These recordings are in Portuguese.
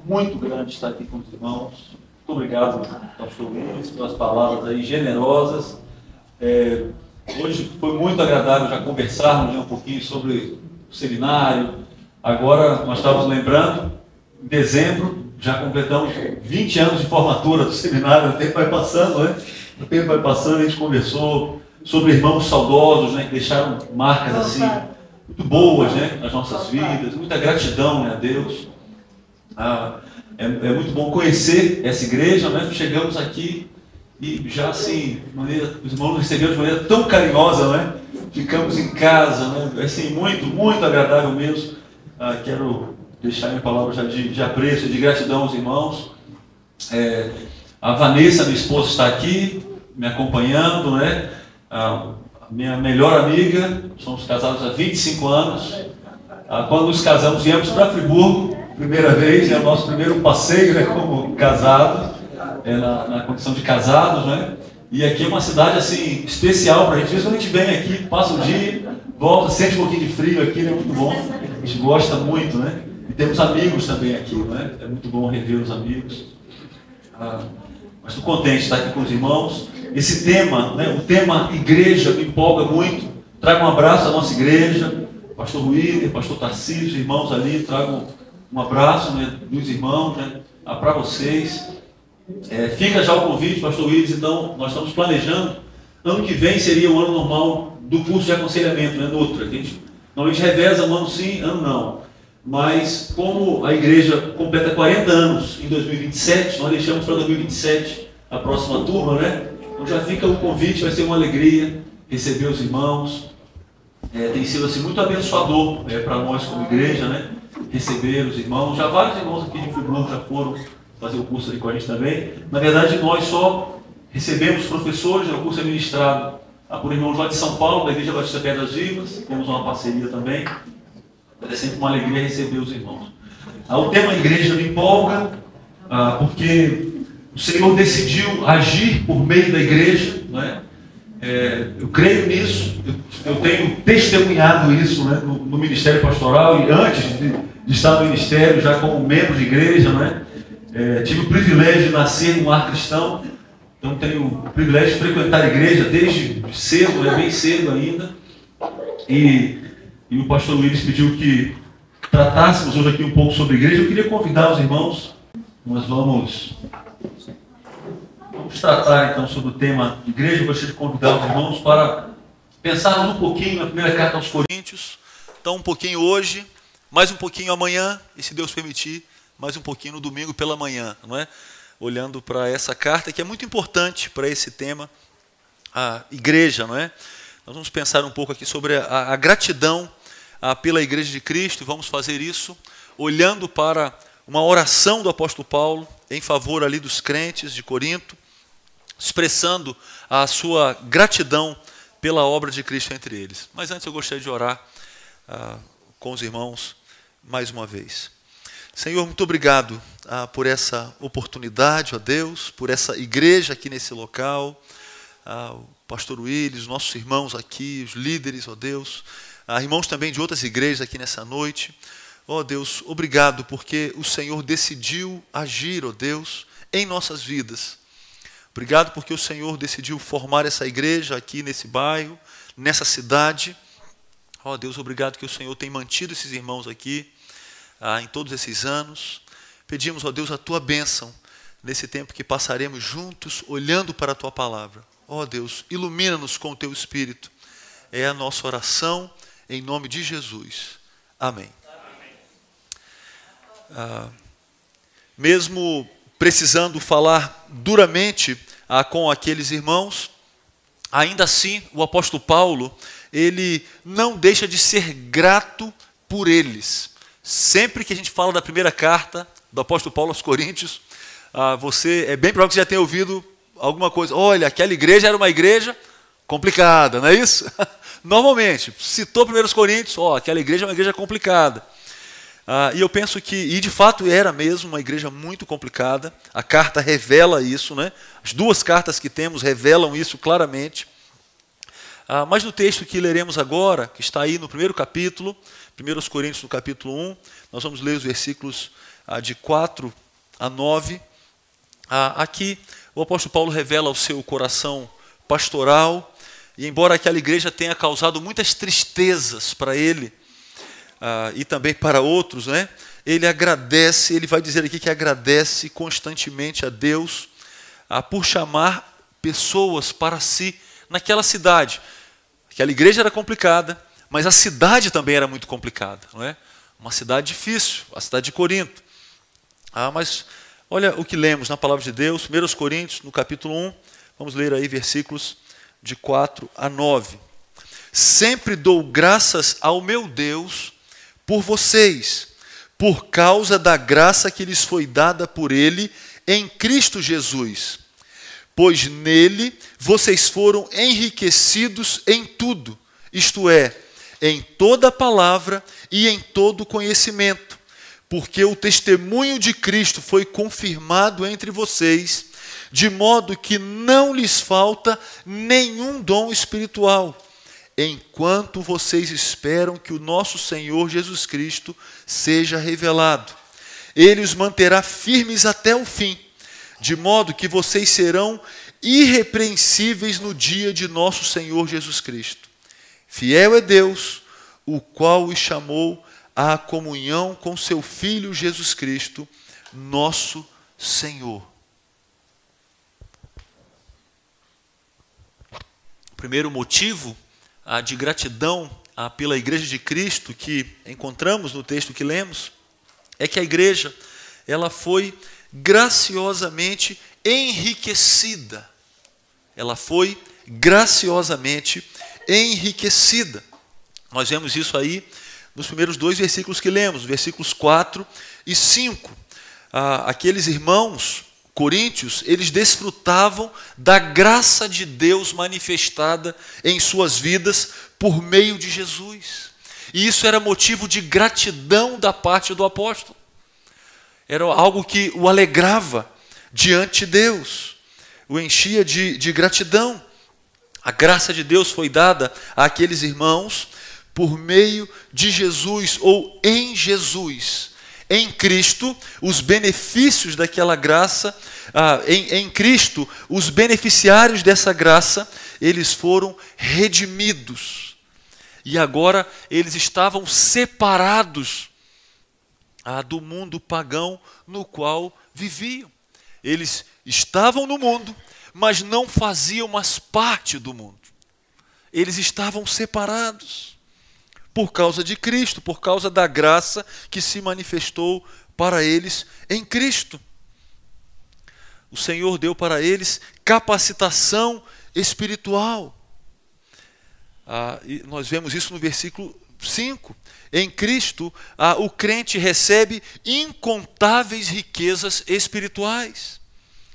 muito grande estar aqui com os irmãos. Muito obrigado, pastor Luiz, pelas palavras aí generosas. Hoje foi muito agradável já conversarmos um pouquinho sobre o seminário. Agora nós estávamos lembrando, em dezembro, já completamos 20 anos de formatura do seminário. O tempo vai passando, né? O tempo vai passando, a gente conversou sobre irmãos saudosos, né, que deixaram marcas assim muito boas, né, nas nossas vidas, muita gratidão, né, a Deus. É muito bom conhecer essa igreja, né? Chegamos aqui e já assim, os irmãos nos receberam de maneira tão carinhosa, né? Ficamos em casa, né? Assim, muito agradável mesmo. Quero deixar minha palavra já de apreço, de gratidão aos irmãos. A Vanessa, minha esposa, está aqui me acompanhando, né? A minha melhor amiga, somos casados há 25 anos. Quando nos casamos, viemos para Friburgo, primeira vez, é o nosso primeiro passeio, né, como casados, na condição de casados, né? E aqui é uma cidade assim especial para a gente. Quando a gente vem aqui, passa o dia, volta, sente um pouquinho de frio aqui, é muito bom. A gente gosta muito, né? E temos amigos também aqui, né? É muito bom rever os amigos. Mas estou contente de estar aqui com os irmãos. Esse tema, né, o tema igreja, me empolga muito. Trago um abraço à nossa igreja, pastor William, pastor Tarcísio, irmãos ali, trago um abraço, né, dos irmãos, né, para vocês. Fica já o convite, pastor William, então nós estamos planejando. Ano que vem seria o ano normal do curso de aconselhamento, né, Nutra. A gente normalmente reveza um ano sim, ano não. Mas como a igreja completa 40 anos em 2027, nós deixamos para 2027 a próxima turma, né? Então já fica o convite, vai ser uma alegria receber os irmãos. Tem sido assim, muito abençoador para nós como igreja, né? Receber os irmãos. Já vários irmãos aqui de Friburgo já foram fazer o curso ali com a gente também. Na verdade, nós só recebemos professores, o curso é ministrado por irmãos lá de São Paulo, da Igreja Batista Pedras Vivas. Temos uma parceria também. É sempre uma alegria receber os irmãos. O tema igreja me empolga, porque o Senhor decidiu agir por meio da igreja, né? Eu creio nisso, eu tenho testemunhado isso, né, no ministério pastoral e antes de estar no ministério, já como membro de igreja, né? Tive o privilégio de nascer num lar cristão, então tenho o privilégio de frequentar a igreja desde cedo, né, bem cedo ainda. E o pastor Luiz pediu que tratássemos hoje aqui um pouco sobre a igreja. Eu queria convidar os irmãos, nós vamos tratar então sobre o tema igreja. Eu gostaria de convidar os irmãos para pensarmos um pouquinho na primeira carta aos Coríntios. Então um pouquinho hoje, mais um pouquinho amanhã, e se Deus permitir, mais um pouquinho no domingo pela manhã, não é? Olhando para essa carta que é muito importante para esse tema, a igreja, não é? Nós vamos pensar um pouco aqui sobre a gratidão pela Igreja de Cristo, e vamos fazer isso olhando para uma oração do apóstolo Paulo em favor ali dos crentes de Corinto, expressando a sua gratidão pela obra de Cristo entre eles. Mas antes eu gostaria de orar com os irmãos mais uma vez. Senhor, muito obrigado por essa oportunidade, ó Deus, por essa igreja aqui nesse local, o pastor Willis, os nossos irmãos aqui, os líderes, ó Deus, irmãos também de outras igrejas aqui nessa noite. Ó Deus, obrigado porque o Senhor decidiu agir, ó Deus, em nossas vidas. Obrigado porque o Senhor decidiu formar essa igreja aqui nesse bairro, nessa cidade. Ó Deus, obrigado que o Senhor tem mantido esses irmãos aqui em todos esses anos. Pedimos, ó Deus, a Tua bênção nesse tempo que passaremos juntos, olhando para a Tua palavra. Ó Deus, ilumina-nos com o Teu Espírito. É a nossa oração em nome de Jesus. Amém. Mesmo precisando falar duramente com aqueles irmãos, ainda assim o apóstolo Paulo, ele não deixa de ser grato por eles. Sempre que a gente fala da primeira carta do apóstolo Paulo aos Coríntios, você é bem provável que você já tenha ouvido alguma coisa. Olha, aquela igreja era uma igreja complicada, não é isso? Normalmente, citou 1 Coríntios, aquela igreja é uma igreja complicada. E eu penso que, e de fato era mesmo uma igreja muito complicada, a carta revela isso, né? As duas cartas que temos revelam isso claramente. Mas no texto que leremos agora, que está aí no primeiro capítulo, 1 Coríntios no capítulo 1, nós vamos ler os versículos de 4 a 9. Aqui o apóstolo Paulo revela o seu coração pastoral, e embora aquela igreja tenha causado muitas tristezas para ele, e também para outros, né? Ele agradece, ele vai dizer aqui que agradece constantemente a Deus por chamar pessoas para si naquela cidade. Aquela igreja era complicada, mas a cidade também era muito complicada, não é? Uma cidade difícil, a cidade de Corinto. Mas olha o que lemos na palavra de Deus, 1 Coríntios, no capítulo 1, vamos ler aí versículos de 4 a 9. Sempre dou graças ao meu Deus por vocês, por causa da graça que lhes foi dada por Ele em Cristo Jesus. Pois nele vocês foram enriquecidos em tudo, isto é, em toda palavra e em todo conhecimento, porque o testemunho de Cristo foi confirmado entre vocês, de modo que não lhes falta nenhum dom espiritual, enquanto vocês esperam que o nosso Senhor Jesus Cristo seja revelado. Ele os manterá firmes até o fim, de modo que vocês serão irrepreensíveis no dia de nosso Senhor Jesus Cristo. Fiel é Deus, o qual os chamou à comunhão com seu Filho Jesus Cristo, nosso Senhor. O primeiro motivo de gratidão pela Igreja de Cristo que encontramos no texto que lemos é que a igreja ela foi graciosamente enriquecida. Ela foi graciosamente enriquecida. Nós vemos isso aí nos primeiros 2 versículos que lemos, versículos 4 e 5. Aqueles irmãos coríntios, eles desfrutavam da graça de Deus manifestada em suas vidas por meio de Jesus. E isso era motivo de gratidão da parte do apóstolo. Era algo que o alegrava diante de Deus, o enchia de gratidão. A graça de Deus foi dada àqueles irmãos por meio de Jesus, ou em Jesus. Em Cristo, os benefícios daquela graça, em Cristo, os beneficiários dessa graça, eles foram redimidos. E agora eles estavam separados do mundo pagão no qual viviam. Eles estavam no mundo, mas não faziam mais parte do mundo. Eles estavam separados por causa de Cristo, por causa da graça que se manifestou para eles em Cristo. O Senhor deu para eles capacitação espiritual. E nós vemos isso no versículo 5. Em Cristo, o crente recebe incontáveis riquezas espirituais.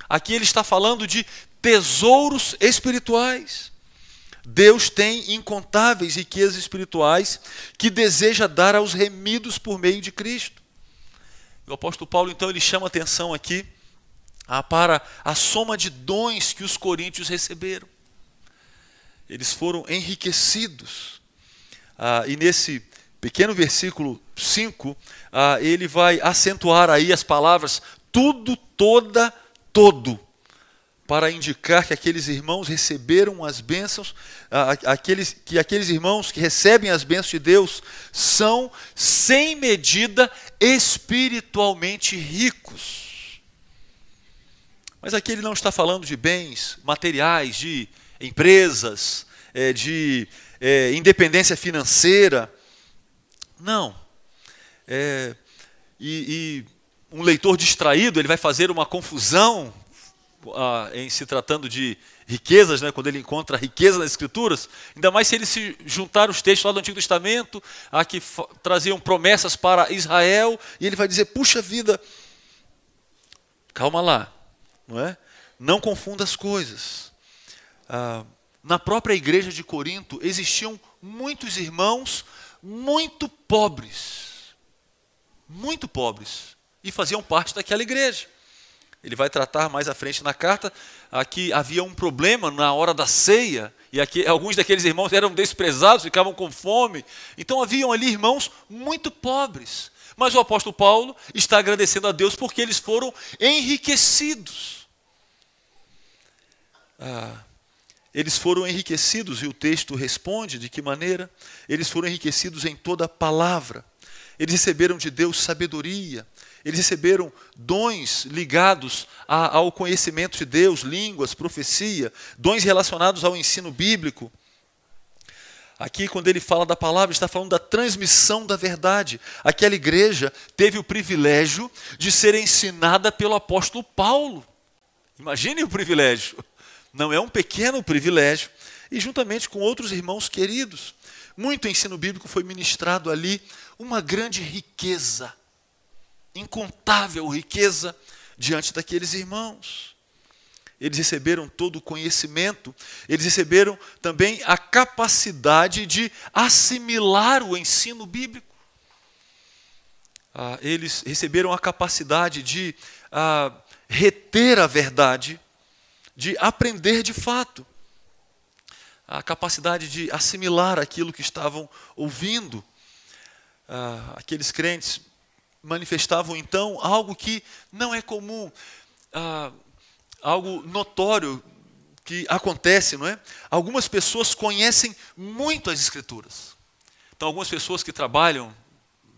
Aqui ele está falando de tesouros espirituais. Deus tem incontáveis riquezas espirituais que deseja dar aos remidos por meio de Cristo. O apóstolo Paulo, então, ele chama atenção aqui para a soma de dons que os coríntios receberam. Eles foram enriquecidos. E nesse pequeno versículo 5, ele vai acentuar aí as palavras tudo, toda, todo, para indicar que aqueles irmãos receberam as bênçãos, que aqueles irmãos que recebem as bênçãos de Deus são, sem medida, espiritualmente ricos. Mas aqui ele não está falando de bens materiais, de empresas, de independência financeira. Não. E um leitor distraído, ele vai fazer uma confusão em se tratando de riquezas, né, quando ele encontra riqueza nas Escrituras, ainda mais se ele se juntar os textos lá do Antigo Testamento, que traziam promessas para Israel, e ele vai dizer, puxa vida, calma lá, não é? Não confunda as coisas. Na própria igreja de Corinto existiam muitos irmãos muito pobres, e faziam parte daquela igreja. Ele vai tratar mais à frente na carta que havia um problema na hora da ceia, e aqui, alguns daqueles irmãos eram desprezados, ficavam com fome. Então haviam ali irmãos muito pobres, Mas o apóstolo Paulo está agradecendo a Deus porque eles foram enriquecidos. Eles foram enriquecidos, e o texto responde de que maneira? Eles foram enriquecidos em toda a palavra. Eles receberam de Deus sabedoria. Eles receberam dons ligados ao conhecimento de Deus, línguas, profecia, dons relacionados ao ensino bíblico. Aqui, quando ele fala da palavra, está falando da transmissão da verdade. Aquela igreja teve o privilégio de ser ensinada pelo apóstolo Paulo. Imagine o privilégio. Não é um pequeno privilégio. E juntamente com outros irmãos queridos, muito ensino bíblico foi ministrado ali, uma grande riqueza, incontável riqueza diante daqueles irmãos. Eles receberam todo o conhecimento, eles receberam também a capacidade de assimilar o ensino bíblico. Eles receberam a capacidade de reter a verdade, de aprender de fato, a capacidade de assimilar aquilo que estavam ouvindo. Aqueles crentes manifestavam então algo que não é comum, algo notório que acontece, não é? Algumas pessoas conhecem muito as Escrituras. Então, algumas pessoas que trabalham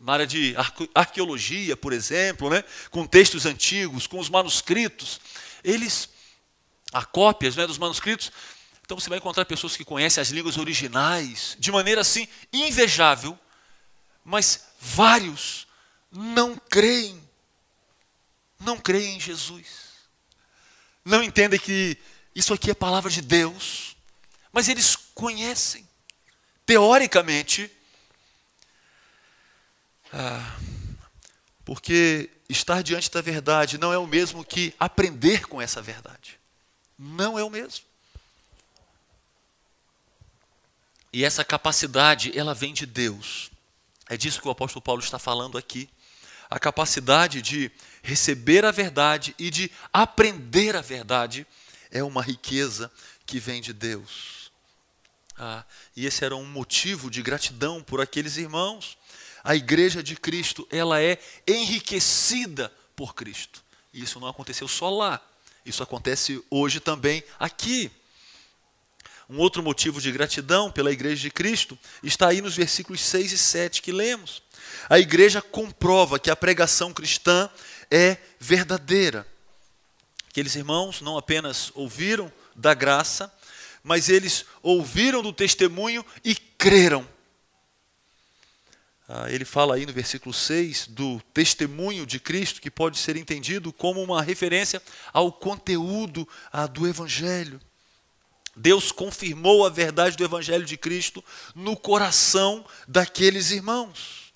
na área de arqueologia, por exemplo, né? Com textos antigos, com os manuscritos, há cópias, né, dos manuscritos. Então, você vai encontrar pessoas que conhecem as línguas originais de maneira assim invejável, mas vários não creem em Jesus. Não entendem que isso aqui é palavra de Deus, mas eles conhecem, teoricamente, porque estar diante da verdade não é o mesmo que aprender com essa verdade. Não é o mesmo. E essa capacidade, ela vem de Deus. É disso que o apóstolo Paulo está falando aqui. A capacidade de receber a verdade e de aprender a verdade é uma riqueza que vem de Deus. E esse era um motivo de gratidão por aqueles irmãos. A igreja de Cristo, ela é enriquecida por Cristo. E isso não aconteceu só lá. Isso acontece hoje também aqui. Um outro motivo de gratidão pela igreja de Cristo está aí nos versículos 6 e 7 que lemos. A igreja comprova que a pregação cristã é verdadeira. Aqueles irmãos não apenas ouviram da graça, mas eles ouviram do testemunho e creram. Ele fala aí no versículo 6 do testemunho de Cristo, que pode ser entendido como uma referência ao conteúdo do Evangelho. Deus confirmou a verdade do Evangelho de Cristo no coração daqueles irmãos.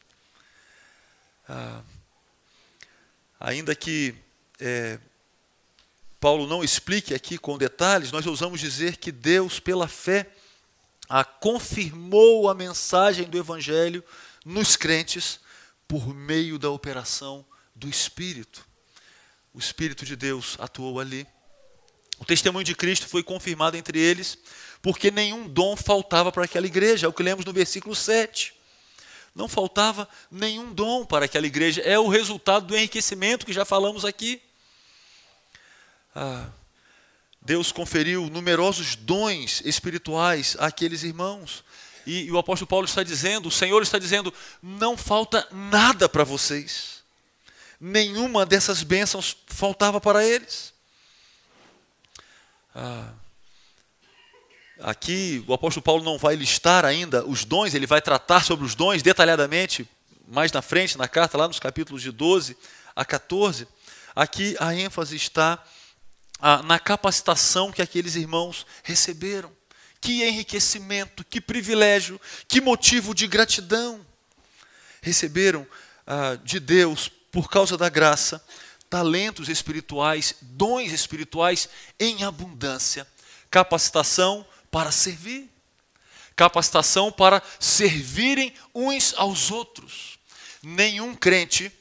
Ainda que Paulo não explique aqui com detalhes, nós ousamos dizer que Deus, pela fé, confirmou a mensagem do Evangelho nos crentes por meio da operação do Espírito. O Espírito de Deus atuou ali. O testemunho de Cristo foi confirmado entre eles, porque nenhum dom faltava para aquela igreja. É o que lemos no versículo 7. Não faltava nenhum dom para aquela igreja. É o resultado do enriquecimento que já falamos aqui. Deus conferiu numerosos dons espirituais àqueles irmãos. E o apóstolo Paulo está dizendo, o Senhor está dizendo, não falta nada para vocês. Nenhuma dessas bênçãos faltava para eles. Aqui o apóstolo Paulo não vai listar ainda os dons, ele vai tratar sobre os dons detalhadamente mais na frente, na carta, lá nos capítulos de 12 a 14. Aqui a ênfase está na capacitação que aqueles irmãos receberam. Que enriquecimento, que privilégio, que motivo de gratidão. Receberam de Deus, por causa da graça, talentos espirituais, dons espirituais em abundância, capacitação para servir, capacitação para servirem uns aos outros. Nenhum crente,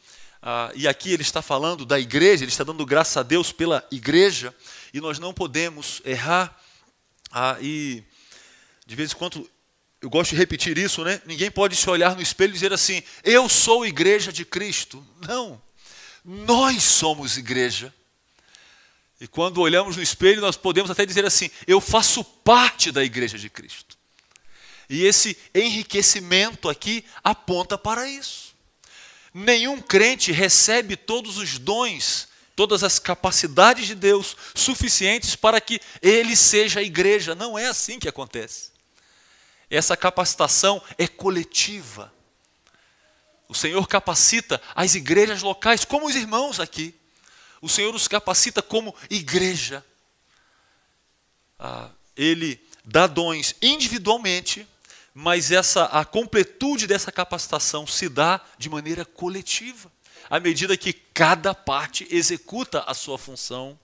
e aqui ele está falando da igreja, ele está dando graça a Deus pela igreja, e nós não podemos errar, e de vez em quando eu gosto de repetir isso, né? Ninguém pode se olhar no espelho e dizer assim, eu sou igreja de Cristo. Não, nós somos igreja. E quando olhamos no espelho, nós podemos até dizer assim, eu faço parte da igreja de Cristo. E esse enriquecimento aqui aponta para isso. Nenhum crente recebe todos os dons, todas as capacidades de Deus suficientes para que ele seja a igreja. Não é assim que acontece. Essa capacitação é coletiva. O Senhor capacita as igrejas locais, como os irmãos aqui. O Senhor os capacita como igreja. Ele dá dons individualmente, mas a completude dessa capacitação se dá de maneira coletiva, à medida que cada parte executa a sua função.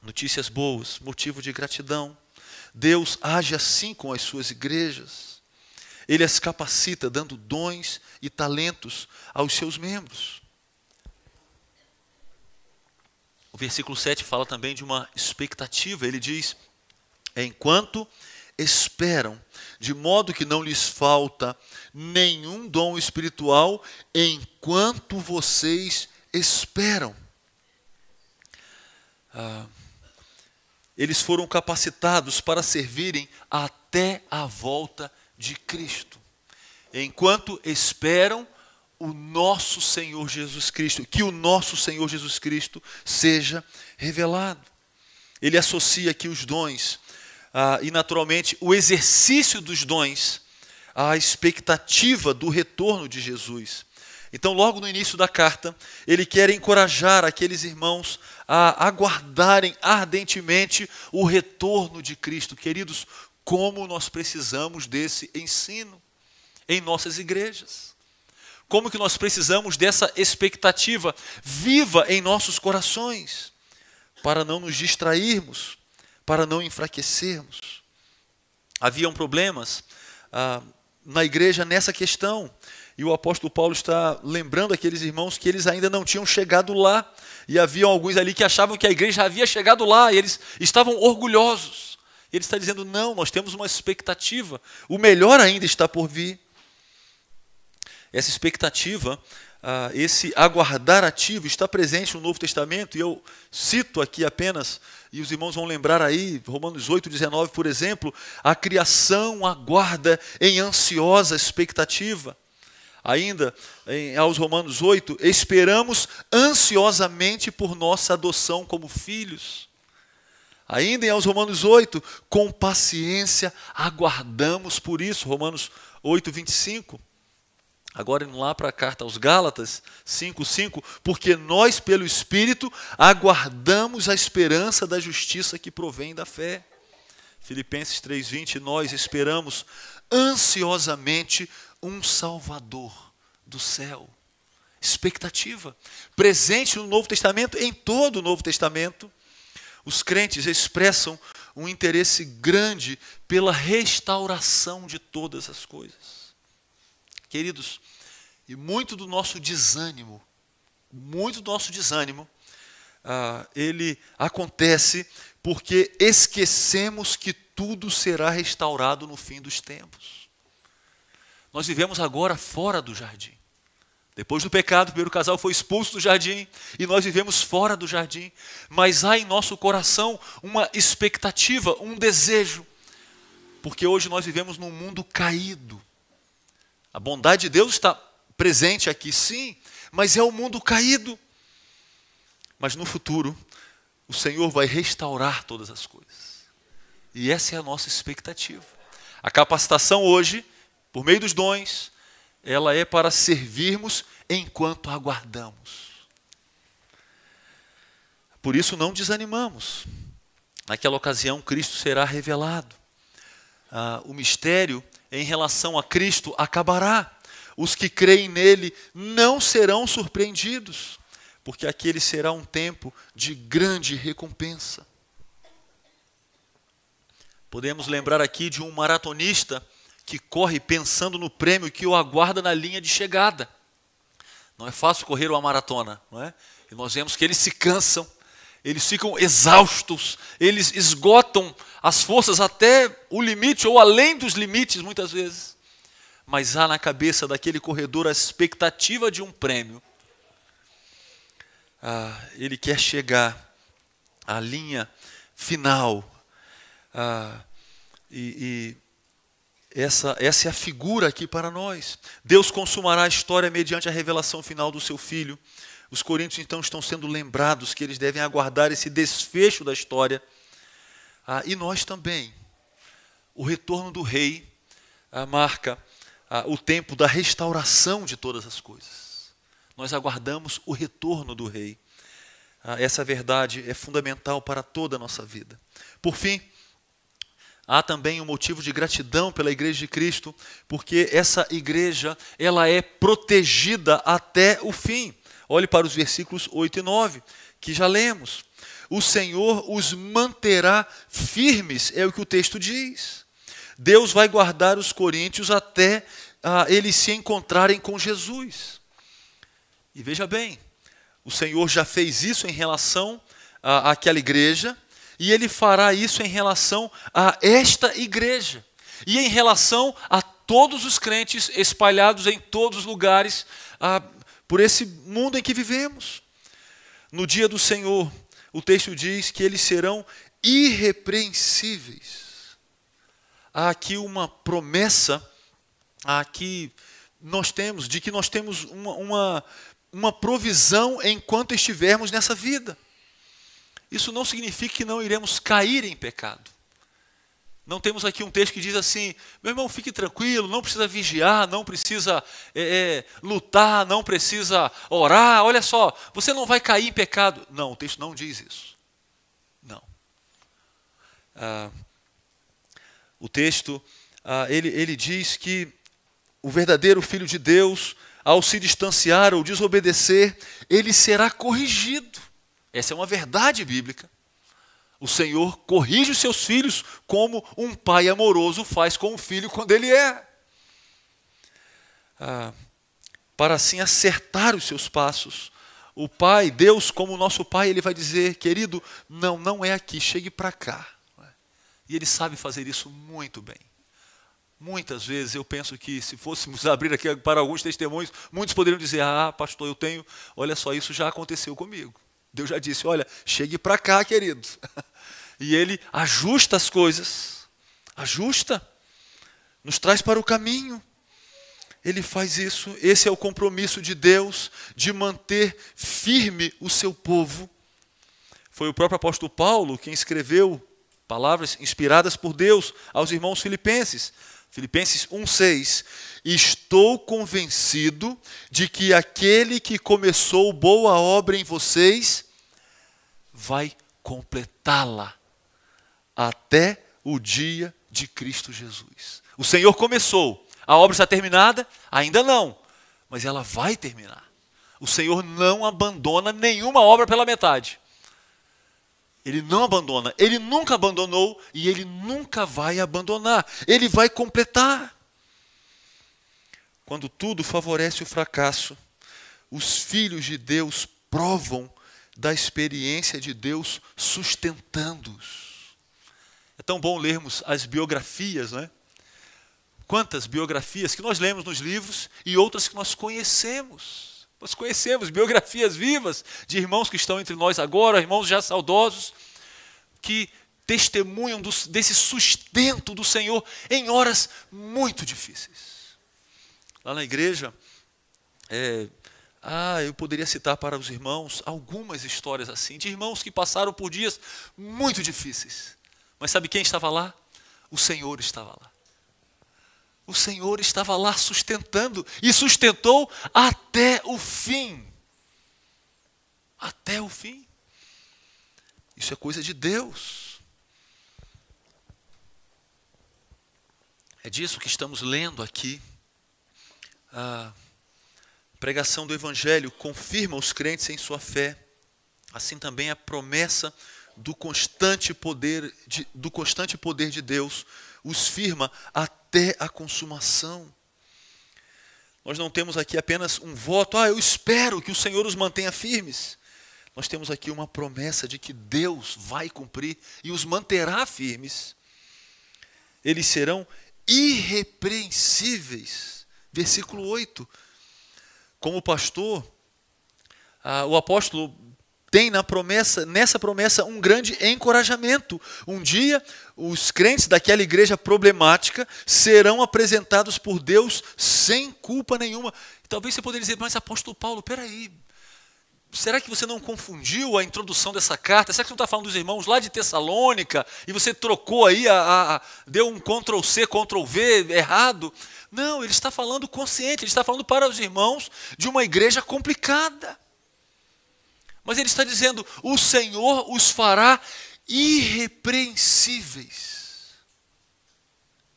Notícias boas, motivo de gratidão. Deus age assim com as suas igrejas. Ele as capacita, dando dons e talentos aos seus membros. O versículo 7 fala também de uma expectativa. Ele diz, enquanto esperam, de modo que não lhes falta nenhum dom espiritual, enquanto vocês esperam. Eles foram capacitados para servirem até a volta de Cristo. Enquanto esperam o nosso Senhor Jesus Cristo, que o nosso Senhor Jesus Cristo seja revelado. Ele associa aqui os dons e naturalmente o exercício dos dons à expectativa do retorno de Jesus. Então, logo no início da carta, ele quer encorajar aqueles irmãos a aguardarem ardentemente o retorno de Cristo. Queridos, como nós precisamos desse ensino em nossas igrejas. Como que nós precisamos dessa expectativa viva em nossos corações, para não nos distrairmos, para não enfraquecermos. Haviam problemas na igreja nessa questão, e o apóstolo Paulo está lembrando aqueles irmãos que eles ainda não tinham chegado lá, e haviam alguns ali que achavam que a igreja havia chegado lá, e eles estavam orgulhosos. Ele está dizendo, não, nós temos uma expectativa, o melhor ainda está por vir. Essa expectativa, esse aguardar ativo está presente no Novo Testamento, e eu cito aqui apenas, e os irmãos vão lembrar aí, Romanos 8,19, por exemplo, a criação aguarda em ansiosa expectativa. Ainda, aos Romanos 8, esperamos ansiosamente por nossa adoção como filhos. Ainda aos Romanos 8, com paciência aguardamos por isso, Romanos 8,25. Agora indo lá para a carta aos Gálatas 5,5, porque nós pelo Espírito aguardamos a esperança da justiça que provém da fé. Filipenses 3,20, nós esperamos ansiosamente um Salvador do céu. Expectativa, presente no Novo Testamento, em todo o Novo Testamento. Os crentes expressam um interesse grande pela restauração de todas as coisas. Queridos, e muito do nosso desânimo, ele acontece porque esquecemos que tudo será restaurado no fim dos tempos. Nós vivemos agora fora do jardim. Depois do pecado, o primeiro casal foi expulso do jardim e nós vivemos fora do jardim. Mas há em nosso coração uma expectativa, um desejo, porque hoje nós vivemos num mundo caído. A bondade de Deus está presente aqui, sim, mas é o mundo caído. Mas no futuro, o Senhor vai restaurar todas as coisas. E essa é a nossa expectativa. A capacitação hoje, por meio dos dons, ela é para servirmos enquanto aguardamos. Por isso não desanimamos. Naquela ocasião, Cristo será revelado. O mistério em relação a Cristo acabará. Os que creem nele não serão surpreendidos, porque aquele será um tempo de grande recompensa. Podemos lembrar aqui de um maratonista que corre pensando no prêmio que o aguarda na linha de chegada. Não é fácil correr uma maratona, não é? E nós vemos que eles se cansam, eles ficam exaustos, eles esgotam as forças até o limite ou além dos limites muitas vezes. Mas há na cabeça daquele corredor a expectativa de um prêmio. Ele quer chegar à linha final. Essa é a figura aqui para nós. Deus consumará a história mediante a revelação final do seu Filho. Os coríntios então estão sendo lembrados que eles devem aguardar esse desfecho da história. E nós também. O retorno do rei marca o tempo da restauração de todas as coisas. Nós aguardamos o retorno do rei. Essa verdade é fundamental para toda a nossa vida. Por fim, há também um motivo de gratidão pela Igreja de Cristo, porque essa igreja ela é protegida até o fim. Olhe para os versículos 8 e 9, que já lemos. O Senhor os manterá firmes, é o que o texto diz. Deus vai guardar os coríntios até eles se encontrarem com Jesus. E veja bem, o Senhor já fez isso em relação àquela igreja, e Ele fará isso em relação a esta igreja, e em relação a todos os crentes espalhados em todos os lugares, por esse mundo em que vivemos. No dia do Senhor, o texto diz que eles serão irrepreensíveis. Há aqui uma promessa que nós temos, de que nós temos uma provisão enquanto estivermos nessa vida. Isso não significa que não iremos cair em pecado. Não temos aqui um texto que diz assim: meu irmão, fique tranquilo, não precisa vigiar, não precisa lutar, não precisa orar, olha só, você não vai cair em pecado. Não, o texto não diz isso. Não. O texto, ele diz que o verdadeiro Filho de Deus, ao se distanciar ou desobedecer, ele será corrigido. Essa é uma verdade bíblica. O Senhor corrige os seus filhos como um pai amoroso faz com o filho quando ele erra. Para assim acertar os seus passos. O Pai, Deus como nosso Pai, Ele vai dizer: querido, não é aqui, chegue para cá. E Ele sabe fazer isso muito bem. Muitas vezes eu penso que se fôssemos abrir aqui para alguns testemunhos, muitos poderiam dizer: pastor, olha só, isso já aconteceu comigo. Deus já disse: olha, chegue para cá, querido. E Ele ajusta as coisas, nos traz para o caminho. Ele faz isso, esse é o compromisso de Deus, de manter firme o seu povo. Foi o próprio apóstolo Paulo quem escreveu palavras inspiradas por Deus aos irmãos filipenses. Filipenses 1,6. Estou convencido de que aquele que começou boa obra em vocês vai completá-la até o dia de Cristo Jesus. O Senhor começou. A obra está terminada? Ainda não, mas ela vai terminar. O Senhor não abandona nenhuma obra pela metade. Ele não abandona, Ele nunca abandonou e Ele nunca vai abandonar. Ele vai completar. Quando tudo favorece o fracasso, os filhos de Deus provam da experiência de Deus sustentando-os. É tão bom lermos as biografias, não é? Quantas biografias que nós lemos nos livros e outras que nós conhecemos. Nós conhecemos biografias vivas de irmãos que estão entre nós agora, irmãos já saudosos, que testemunham desse sustento do Senhor em horas muito difíceis. Lá na igreja, eu poderia citar para os irmãos algumas histórias assim, de irmãos que passaram por dias muito difíceis. Mas sabe quem estava lá? O Senhor estava lá. O Senhor estava lá sustentando e sustentou até o fim. Até o fim. Isso é coisa de Deus. É disso que estamos lendo aqui. A pregação do Evangelho confirma os crentes em sua fé. Assim também a promessa do constante poder de Deus os firma até a consumação. Nós não temos aqui apenas um voto: eu espero que o Senhor os mantenha firmes. nós temos aqui uma promessa de que Deus vai cumprir e os manterá firmes. Eles serão irrepreensíveis. Versículo 8. Como pastor, o apóstolo tem nessa promessa um grande encorajamento. Um dia, os crentes daquela igreja problemática serão apresentados por Deus sem culpa nenhuma. Talvez você poderia dizer, mas apóstolo Paulo, peraí, será que você não confundiu a introdução dessa carta? Será que você não está falando dos irmãos lá de Tessalônica e você trocou aí, deu um Ctrl+C, Ctrl+V errado? Não, ele está falando consciente, ele está falando para os irmãos de uma igreja complicada. Mas ele está dizendo, o Senhor os fará irrepreensíveis.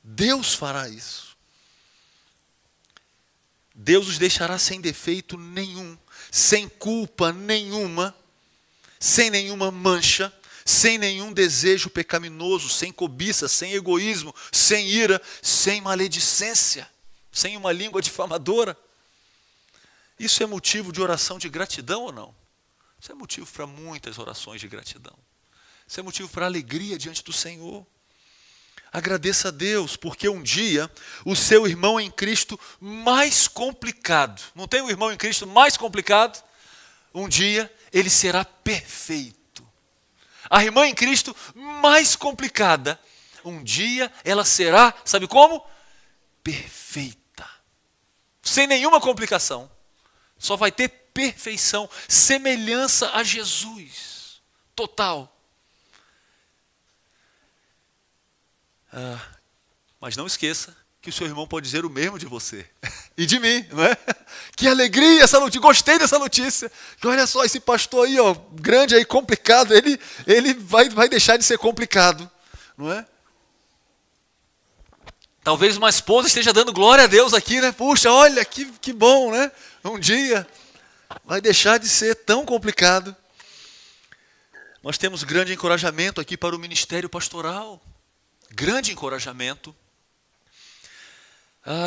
Deus fará isso. Deus os deixará sem defeito nenhum, sem culpa nenhuma, sem nenhuma mancha, sem nenhum desejo pecaminoso, sem cobiça, sem egoísmo, sem ira, sem maledicência, sem uma língua difamadora. Isso é motivo de oração de gratidão ou não? Isso é motivo para muitas orações de gratidão. Isso é motivo para alegria diante do Senhor. Agradeça a Deus, porque um dia o seu irmão em Cristo mais complicado, não tem um irmão em Cristo mais complicado? Um dia ele será perfeito. A irmã em Cristo mais complicada, um dia ela será, sabe como? Perfeita. Sem nenhuma complicação. Só vai ter perfeição, semelhança a Jesus, total. Mas não esqueça que o seu irmão pode dizer o mesmo de você e de mim, não é? Que alegria essa notícia, gostei dessa notícia. Que olha só, esse pastor aí, ó, grande aí, complicado, ele vai deixar de ser complicado, não é? Talvez uma esposa esteja dando glória a Deus aqui, né? Puxa, olha, que bom, né? Um dia vai deixar de ser tão complicado. Nós temos grande encorajamento aqui para o ministério pastoral. Grande encorajamento.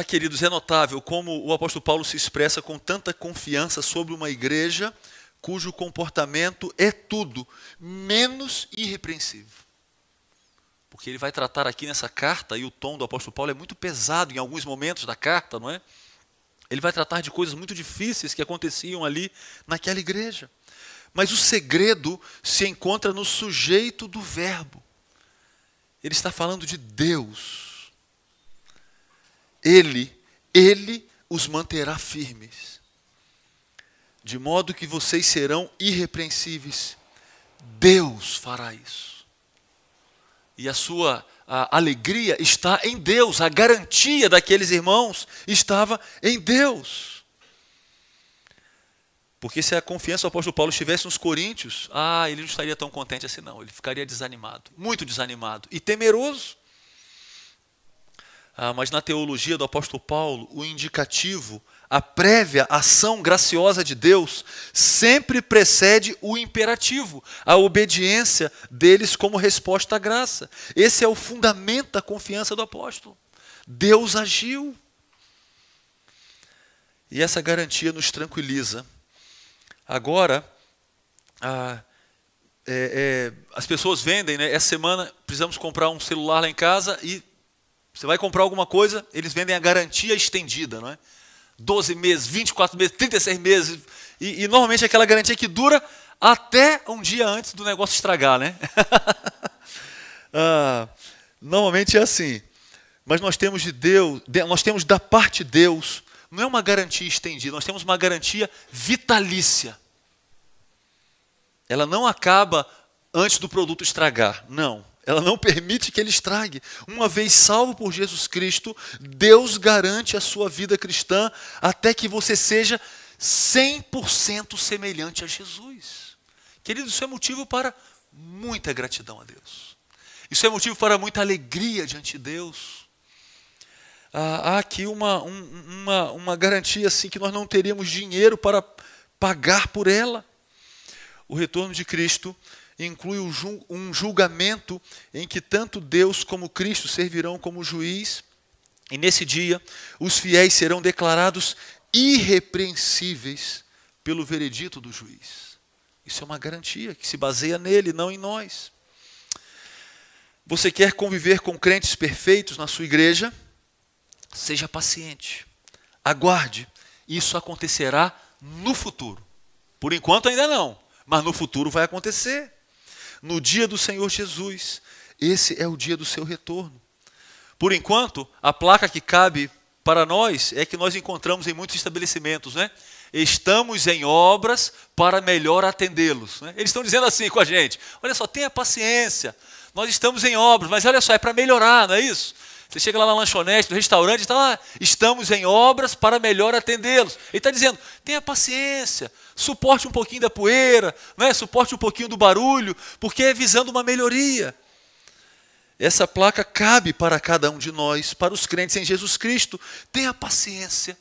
Queridos, é notável como o apóstolo Paulo se expressa com tanta confiança sobre uma igreja cujo comportamento é tudo menos irrepreensível. Porque ele vai tratar aqui nessa carta, e o tom do apóstolo Paulo é muito pesado em alguns momentos da carta, não é? Ele vai tratar de coisas muito difíceis que aconteciam ali naquela igreja. Mas o segredo se encontra no sujeito do verbo. Ele está falando de Deus. Ele os manterá firmes, de modo que vocês serão irrepreensíveis. Deus fará isso. E a sua alegria está em Deus, a garantia daqueles irmãos estava em Deus. Porque se a confiança do apóstolo Paulo estivesse nos coríntios, ele não estaria tão contente assim não, ele ficaria desanimado, muito desanimado e temeroso. Mas na teologia do apóstolo Paulo, o indicativo, a prévia ação graciosa de Deus, sempre precede o imperativo, a obediência deles como resposta à graça. Esse é o fundamento da confiança do apóstolo. Deus agiu. E essa garantia nos tranquiliza. Agora, as pessoas vendem, né? Essa semana precisamos comprar um celular lá em casa e você vai comprar alguma coisa, eles vendem a garantia estendida, não é? 12 meses, 24 meses, 36 meses. E normalmente é aquela garantia que dura até um dia antes do negócio estragar, né? Normalmente é assim. Mas nós temos de Deus, nós temos da parte de Deus, não é uma garantia estendida, nós temos uma garantia vitalícia. Ela não acaba antes do produto estragar, não. Ela não permite que ele estrague. Uma vez salvo por Jesus Cristo, Deus garante a sua vida cristã até que você seja 100% semelhante a Jesus. Queridos, isso é motivo para muita gratidão a Deus. Isso é motivo para muita alegria diante de Deus. Há aqui uma garantia assim que nós não teríamos dinheiro para pagar por ela. O retorno de Cristo inclui um julgamento em que tanto Deus como Cristo servirão como juiz, e nesse dia os fiéis serão declarados irrepreensíveis pelo veredito do juiz. Isso é uma garantia que se baseia nele, não em nós. Você quer conviver com crentes perfeitos na sua igreja? Seja paciente. Aguarde. Isso acontecerá no futuro. Por enquanto ainda não, mas no futuro vai acontecer. No dia do Senhor Jesus. Esse é o dia do seu retorno. Por enquanto, a placa que cabe para nós é que nós encontramos em muitos estabelecimentos, né? Estamos em obras para melhor atendê-los. Né? Eles estão dizendo assim com a gente: olha só, tenha paciência, nós estamos em obras, mas olha só, é para melhorar, não é isso? Você chega lá na lanchonete, no restaurante, está lá, estamos em obras para melhor atendê-los. Ele está dizendo, tenha paciência, suporte um pouquinho da poeira, né? Suporte um pouquinho do barulho, porque é visando uma melhoria. Essa placa cabe para cada um de nós, para os crentes em Jesus Cristo. Tenha paciência,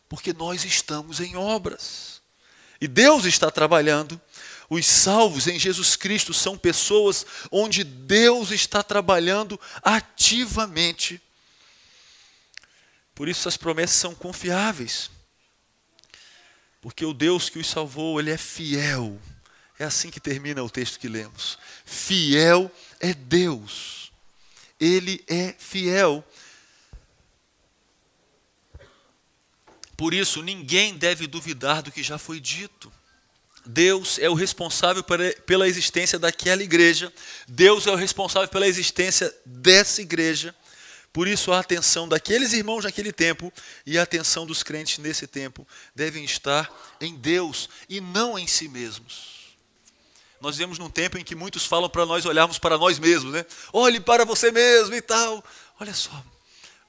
porque nós estamos em obras. E Deus está trabalhando. Os salvos em Jesus Cristo são pessoas onde Deus está trabalhando ativamente. Por isso as promessas são confiáveis. Porque o Deus que os salvou, Ele é fiel. É assim que termina o texto que lemos. Fiel é Deus. Ele é fiel. Por isso, ninguém deve duvidar do que já foi dito. Deus é o responsável pela existência daquela igreja. Deus é o responsável pela existência dessa igreja. Por isso, a atenção daqueles irmãos naquele tempo e a atenção dos crentes nesse tempo devem estar em Deus e não em si mesmos. Nós vivemos num tempo em que muitos falam para nós olharmos para nós mesmos, né? Olhe para você mesmo e tal. Olha só,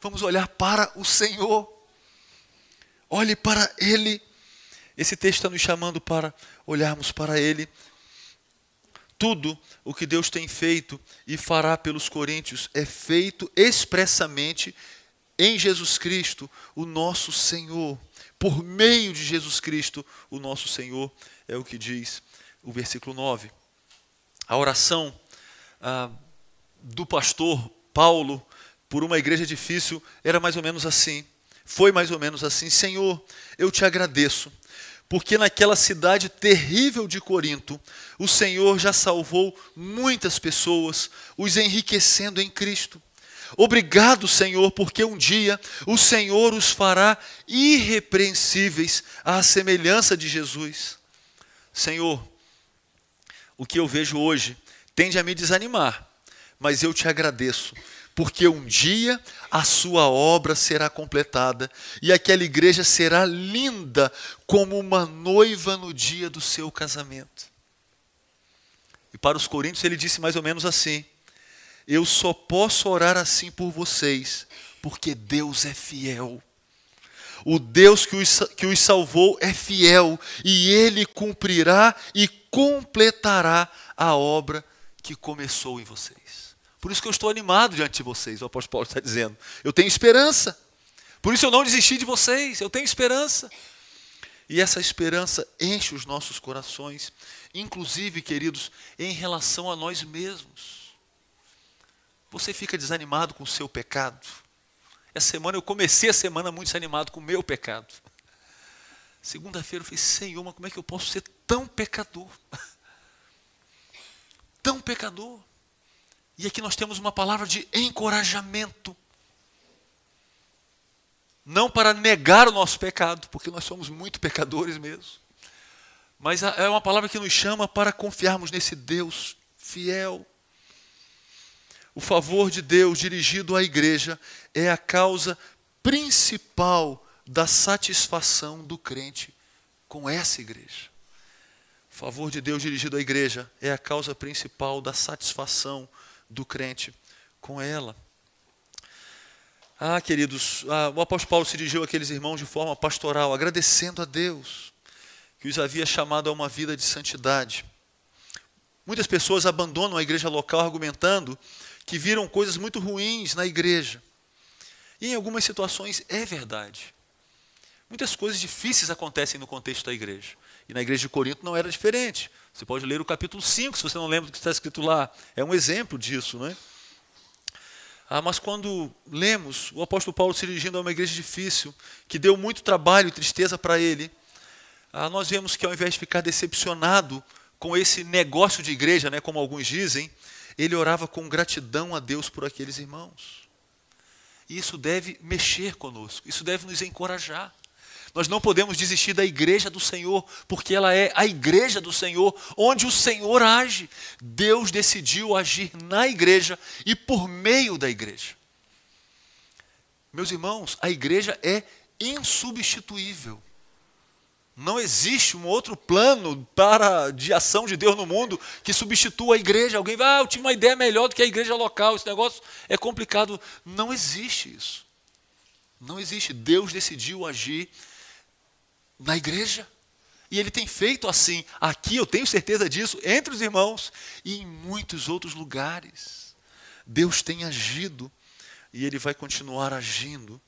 vamos olhar para o Senhor. Olhe para Ele. Esse texto está nos chamando para olharmos para Ele. Tudo o que Deus tem feito e fará pelos coríntios é feito expressamente em Jesus Cristo, o nosso Senhor. Por meio de Jesus Cristo, o nosso Senhor, é o que diz o versículo 9. A oração do pastor Paulo por uma igreja difícil era mais ou menos assim. Foi mais ou menos assim: Senhor, eu te agradeço, porque naquela cidade terrível de Corinto, o Senhor já salvou muitas pessoas, os enriquecendo em Cristo. Obrigado, Senhor, porque um dia o Senhor os fará irrepreensíveis à semelhança de Jesus. Senhor, o que eu vejo hoje tende a me desanimar, mas eu te agradeço, porque um dia a sua obra será completada e aquela igreja será linda como uma noiva no dia do seu casamento. E para os coríntios ele disse mais ou menos assim: eu só posso orar assim por vocês, porque Deus é fiel. O Deus que os salvou é fiel e Ele cumprirá e completará a obra que começou em vocês. Por isso que eu estou animado diante de vocês, o apóstolo Paulo está dizendo. Eu tenho esperança. Por isso eu não desisti de vocês, eu tenho esperança. E essa esperança enche os nossos corações, inclusive, queridos, em relação a nós mesmos. Você fica desanimado com o seu pecado? Essa semana eu comecei a semana muito desanimado com o meu pecado. Segunda-feira eu falei: Senhor, mas como é que eu posso ser tão pecador? Tão pecador. E aqui nós temos uma palavra de encorajamento. Não para negar o nosso pecado, porque nós somos muito pecadores mesmo. Mas é uma palavra que nos chama para confiarmos nesse Deus fiel. O favor de Deus dirigido à igreja é a causa principal da satisfação do crente com essa igreja. O favor de Deus dirigido à igreja é a causa principal da satisfação do crente com ela. Queridos, o apóstolo Paulo se dirigiu àqueles irmãos de forma pastoral, agradecendo a Deus que os havia chamado a uma vida de santidade. Muitas pessoas abandonam a igreja local argumentando que viram coisas muito ruins na igreja. E em algumas situações é verdade. Muitas coisas difíceis acontecem no contexto da igreja. E na igreja de Corinto não era diferente. Você pode ler o capítulo 5, se você não lembra do que está escrito lá. É um exemplo disso, não é? Mas quando lemos o apóstolo Paulo se dirigindo a uma igreja difícil, que deu muito trabalho e tristeza para ele, nós vemos que ao invés de ficar decepcionado com esse negócio de igreja, né, como alguns dizem, ele orava com gratidão a Deus por aqueles irmãos. E isso deve mexer conosco, isso deve nos encorajar. Nós não podemos desistir da igreja do Senhor, porque ela é a igreja do Senhor, onde o Senhor age. Deus decidiu agir na igreja e por meio da igreja. Meus irmãos, a igreja é insubstituível. Não existe um outro plano de ação de Deus no mundo que substitua a igreja. Alguém vai, eu tive uma ideia melhor do que a igreja local, esse negócio é complicado. Não existe isso. Não existe. Deus decidiu agir na igreja. E Ele tem feito assim, aqui eu tenho certeza disso, entre os irmãos e em muitos outros lugares. Deus tem agido e Ele vai continuar agindo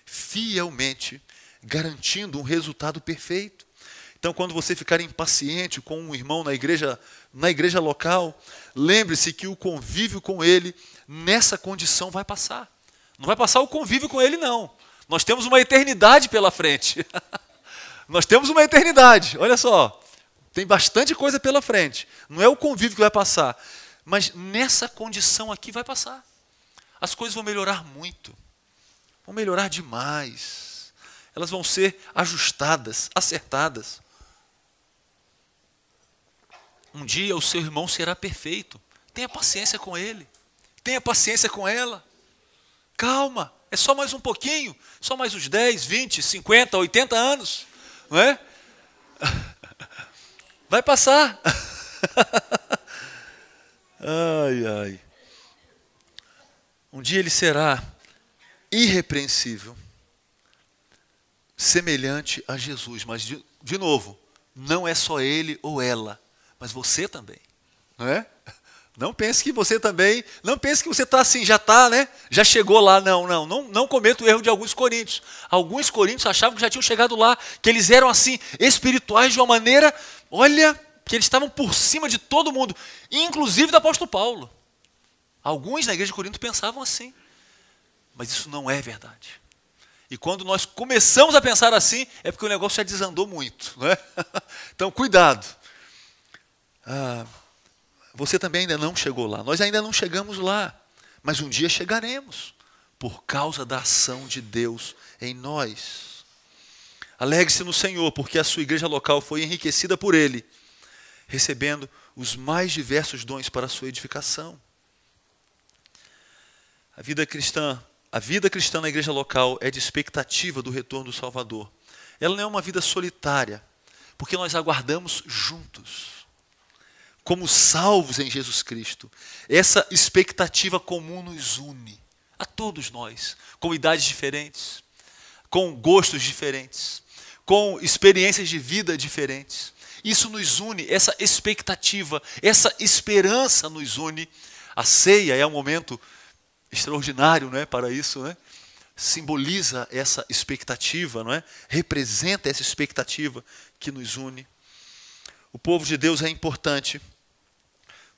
fielmente, garantindo um resultado perfeito. Então, quando você ficar impaciente com um irmão na igreja local, lembre-se que o convívio com ele, nessa condição, vai passar. Não vai passar o convívio com ele, não. Nós temos uma eternidade pela frente. Nós temos uma eternidade, olha só. Tem bastante coisa pela frente. Não é o convívio que vai passar, mas nessa condição aqui vai passar. As coisas vão melhorar muito. Vão melhorar demais. Elas vão ser ajustadas, acertadas. Um dia o seu irmão será perfeito. Tenha paciência com ele. Tenha paciência com ela. Calma, é só mais um pouquinho. Só mais uns 10, 20, 50, 80 anos. Não é? Vai passar. Ai, ai. Um dia ele será irrepreensível, semelhante a Jesus. Mas, de novo, não é só ele ou ela, mas você também. Não é? Não pense que você também, não pense que você está assim, já está, né? Já chegou lá. Não cometa o erro de alguns coríntios. Alguns coríntios achavam que já tinham chegado lá, que eles eram assim, espirituais de uma maneira, olha, que eles estavam por cima de todo mundo, inclusive do apóstolo Paulo. Alguns na igreja de Corinto pensavam assim, mas isso não é verdade. E quando nós começamos a pensar assim, é porque o negócio já desandou muito. Não é? Então, cuidado. Você também ainda não chegou lá. Nós ainda não chegamos lá. Mas um dia chegaremos, por causa da ação de Deus em nós. Alegre-se no Senhor, porque a sua igreja local foi enriquecida por Ele, recebendo os mais diversos dons para a sua edificação. A vida cristã na igreja local é de expectativa do retorno do Salvador. Ela não é uma vida solitária, porque nós aguardamos juntos, como salvos em Jesus Cristo. Essa expectativa comum nos une, a todos nós, com idades diferentes, com gostos diferentes, com experiências de vida diferentes. Isso nos une, essa expectativa, essa esperança nos une. A ceia é um momento extraordinário, não é, para isso, né? Simboliza essa expectativa, não é? Representa essa expectativa que nos une. O povo de Deus é importante,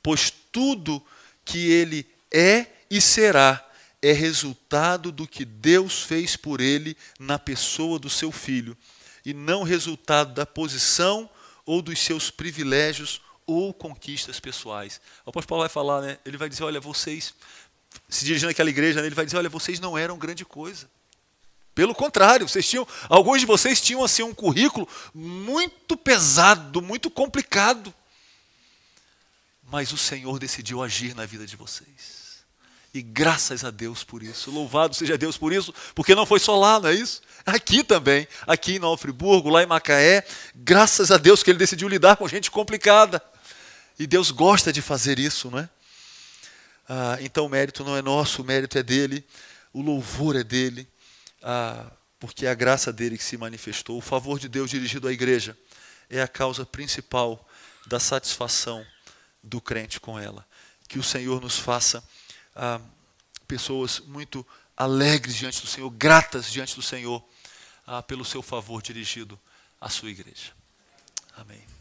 pois tudo que ele é e será é resultado do que Deus fez por ele na pessoa do seu Filho, e não resultado da posição ou dos seus privilégios ou conquistas pessoais. O apóstolo Paulo vai falar, né? Ele vai dizer, olha, vocês, se dirigindo àquela igreja, né? Ele vai dizer, olha, vocês não eram grande coisa. Pelo contrário, alguns de vocês tinham assim, um currículo muito pesado, muito complicado. Mas o Senhor decidiu agir na vida de vocês. E graças a Deus por isso. Louvado seja Deus por isso, porque não foi só lá, não é isso? Aqui também, aqui em Nova Friburgo, lá em Macaé, graças a Deus que Ele decidiu lidar com gente complicada. E Deus gosta de fazer isso, não é? Então o mérito não é nosso, o mérito é dele, o louvor é dele, porque é a graça dele que se manifestou. O favor de Deus dirigido à igreja é a causa principal da satisfação do crente com ela. Que o Senhor nos faça pessoas muito alegres diante do Senhor, gratas diante do Senhor, pelo seu favor dirigido à sua igreja. Amém.